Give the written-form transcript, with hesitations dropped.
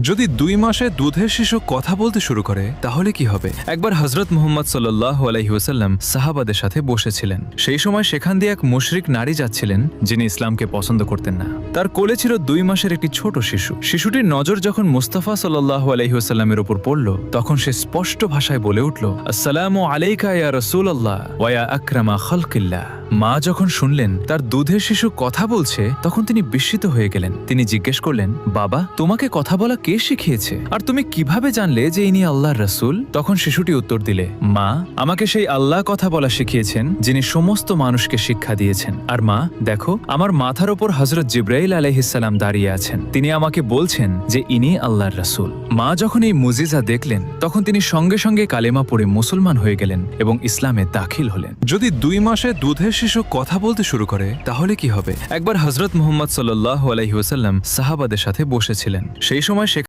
যদি 2 মাসে দুধের শিশু কথা বলতে শুরু করে তাহলে কি হবে? একবার হযরত মুহাম্মদ সাল্লাল্লাহু আলাইহি ওয়াসাল্লাম সাহাবাদের সাথে বসেছিলেন। সেই সময় সেখান দিয়ে এক মুশরিক নারী যাচ্ছিলেন যিনি ইসলামকে পছন্দ করতেন না। তার কোলে ছিল 2 মাসের একটি ছোট শিশু। শিশুটির নজর যখন মুস্তাফা সাল্লাল্লাহু আলাইহি ওয়াসাল্লামের উপর পড়ল, তখন সে স্পষ্ট ভাষায় বলে উঠল, আসসালামু আলাইকা ইয়া রাসূলুল্লাহ ওয়া ইয়া আকরামা খালকিল্লাহ। মা যখন শুনলেন তার দুধের শিশু কথা বলছে, তখন তিনি বিস্মিত হয়ে গেলেন। তিনি জিজ্ঞেস করলেন, বাবা, তোমাকে কথা বলা কে শিখিয়েছে? আর তুমি কিভাবে জানলে যে ইনি আল্লাহর রাসূল? তখন শিশুটি উত্তর দিলে, মা, আমাকে সেই আল্লাহ কথা বলা শিখিয়েছেন যিনি সমস্ত মানুষকে শিক্ষা দিয়েছেন। আর মা, দেখো, আমার মাথার ওপর হযরত জিবরাইল আলাইহিস সালাম দাঁড়িয়ে আছেন। তিনি আমাকে বলছেন যে ইনি আল্লাহর রাসূল। মা যখন এই মুজিজা দেখলেন, তখন তিনি সঙ্গে সঙ্গে কালেমা পড়ে মুসলমান হয়ে গেলেন এবং ইসলামে দাখিল হলেন। যদি 2 মাসে দুধের শিশু কথা বলতে শুরু করে তাহলে কি হবে? একবার হযরত মুহাম্মদ সাল্লাল্লাহু আলাইহি ওয়াসাল্লাম সাহাবাদের সাথে বসেছিলেন। সেই সময়